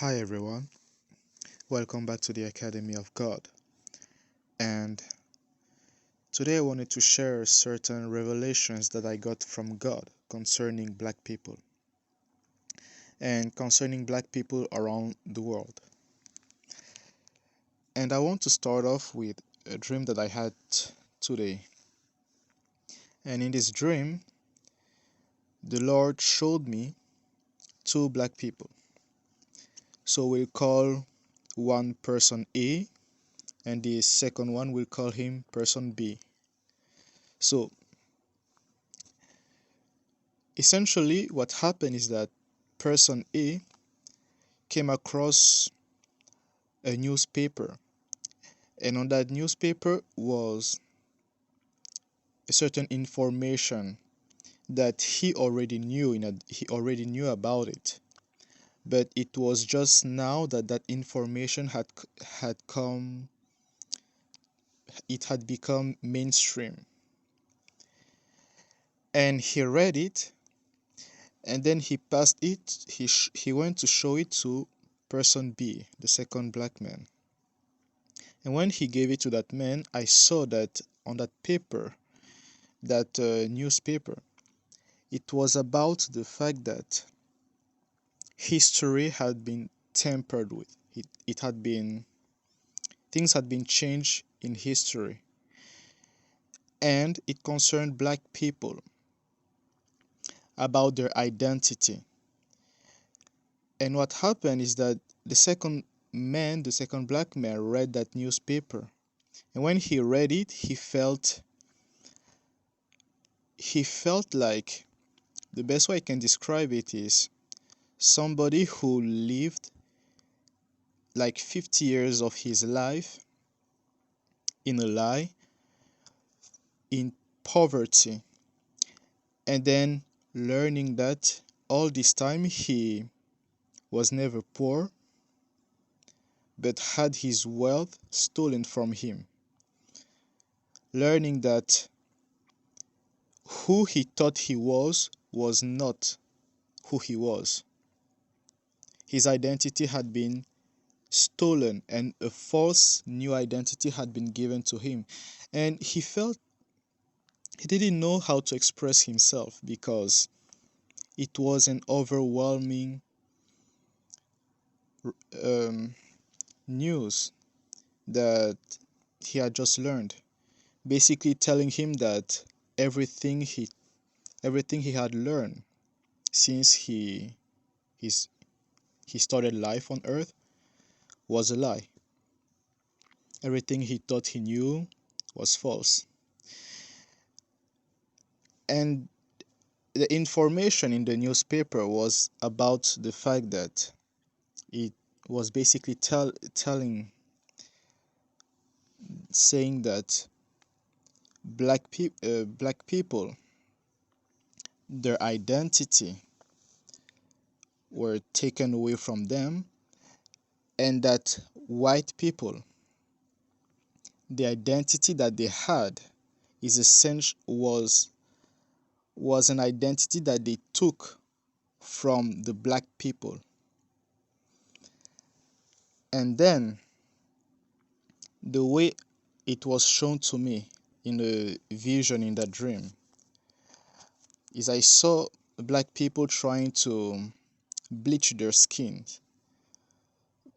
Hi everyone, welcome back to the Academy of God. And today I wanted to share certain revelations that I got from God concerning black people and concerning black people around the world. And I want to start off with a dream that I had today. And in this dream, the Lord showed me two black people. So we'll call one person A, and the second one we'll call him person B. So essentially, what happened is that person A came across a newspaper, and on that newspaper was a certain information that he already knew about it, but it was just now that that information had come it had become mainstream, and he read it, and then he passed it he went to show it to person B, the second black man. And when he gave it to that man, I saw that on that paper, that newspaper, it was about the fact that history had been tampered with. It had been, things had been changed in history, and it concerned black people about their identity. And what happened is that the second black man, read that newspaper, and when he read it, he felt like, the best way I can describe it is somebody who lived like 50 years of his life in a lie, in poverty, and then learning that all this time he was never poor but had his wealth stolen from him. Learning that who he thought he was not who he was. His identity had been stolen, and a false new identity had been given to him. And he felt he didn't know how to express himself because it was an overwhelming um, news that he had just learned, basically telling him that everything he everything he had learned since he's, he started life on earth was a lie. Everything he thought he knew was false. And the information in the newspaper was about the fact that it was basically saying that black people, their identity were taken away from them, and that white people, the identity that they had is essential was an identity that they took from the black people. And then the way it was shown to me in a vision in that dream is I saw black people trying to bleach their skin.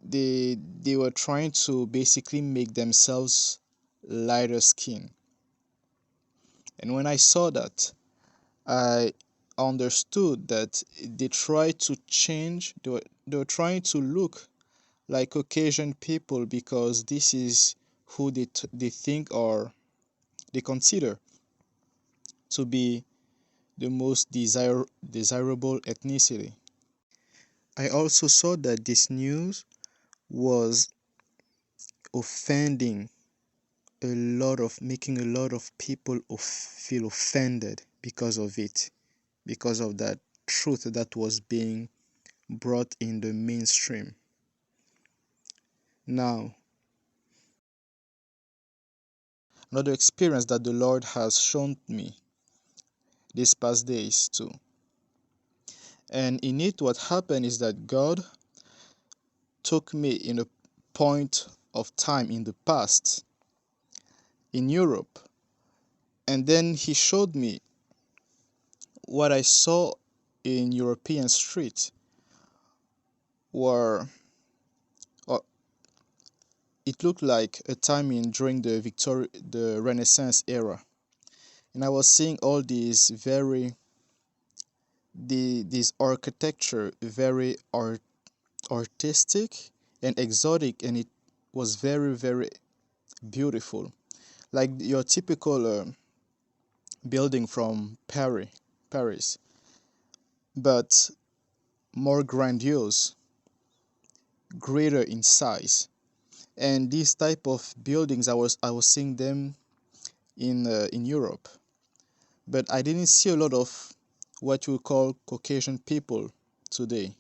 They were trying to basically make themselves lighter skin. And when I saw that, I understood that they were trying to look like Caucasian people because this is who they think, or they consider to be the most desirable ethnicity. I also saw that this news was offending making a lot of people feel offended because of it, because of that truth that was being brought in the mainstream. Now, another experience that the Lord has shown me these past days too. And in it, what happened is that God took me in a point of time in the past in Europe, and then he showed me what I saw in European streets were, or it looked like a time in during the Renaissance era, and I was seeing all these this architecture very artistic and exotic, and it was very beautiful, like your typical building from Paris, but more grandiose, greater in size. And these type of buildings, I was seeing them in Europe, but I didn't see a lot of what you call Caucasian people today.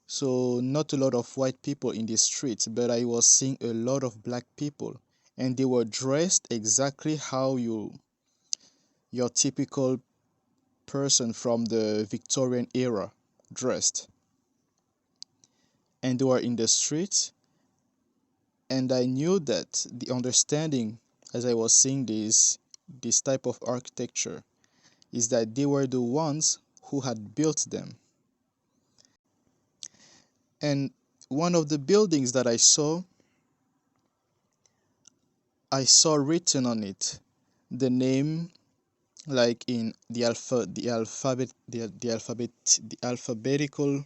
So not a lot of white people in the streets, but I was seeing a lot of black people, and they were dressed exactly how your typical person from the Victorian era dressed. And they were in the streets, and I knew that the understanding, as I was seeing this type of architecture, is that they were the ones who had built them. And one of the buildings that I saw written on it the name, like in the alphabetical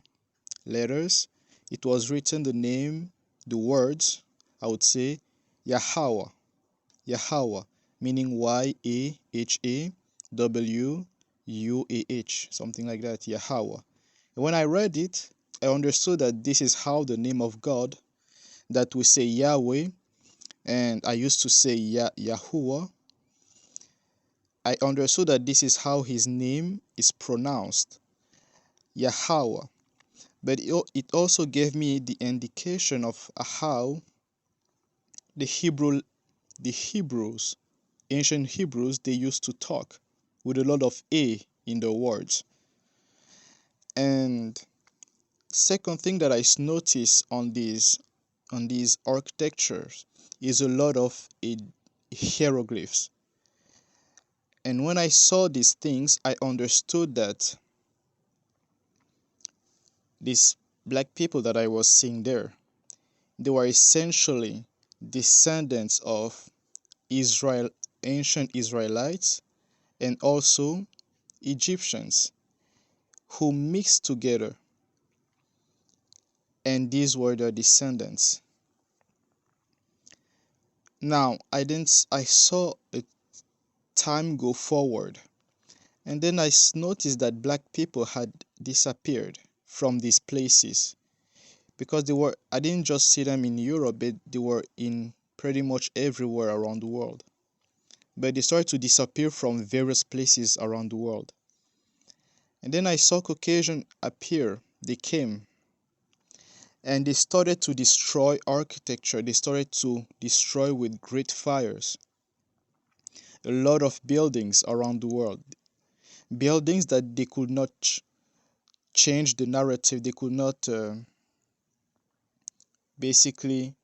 letters. It was written the name, the words, I would say, Yahweh. Yahweh, meaning Yahwuh, something like that, Yahweh. And when I read it, I understood that this is how the name of God, that we say Yahweh, and I used to say Yahuwah. I understood that this is how his name is pronounced, Yahweh. But it also gave me the indication of how the Hebrew, the Hebrews, ancient Hebrews, they used to talk with a lot of A in the words. And second thing that I noticed on these architectures is a lot of hieroglyphs. And when I saw these things, I understood that these black people that I was seeing there, they were essentially descendants of Israel, ancient Israelites, and also Egyptians who mixed together, and these were their descendants. Now, I saw a time go forward, and then I noticed that black people had disappeared from these places, because I didn't just see them in Europe, but they were in pretty much everywhere around the world. But they started to disappear from various places around the world. And then I saw Caucasian appear. They came and they started to destroy architecture. They started to destroy with great fires a lot of buildings around the world. Buildings that they could not change the narrative. They could not basically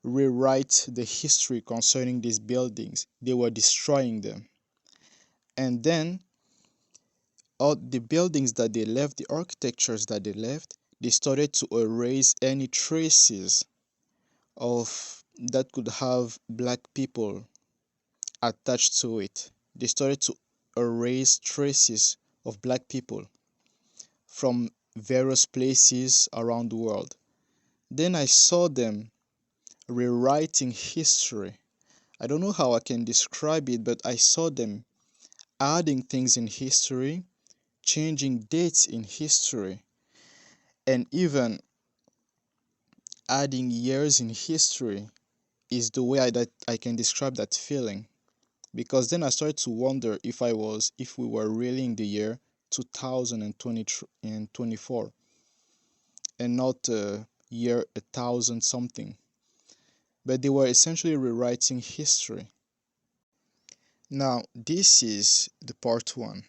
rewrite the history concerning these buildings. They were destroying them. And then all the buildings that they left, the architectures that they left, they started to erase any traces of that could have black people attached to it. They started to erase traces of black people from various places around the world. Then I saw them rewriting history. I don't know how I can describe it, but I saw them adding things in history, changing dates in history, and even adding years in history is the way that I can describe that feeling. Because then I started to wonder if we were really in the year 2024 and not year 1000 something. But they were essentially rewriting history. Now, this is the part one.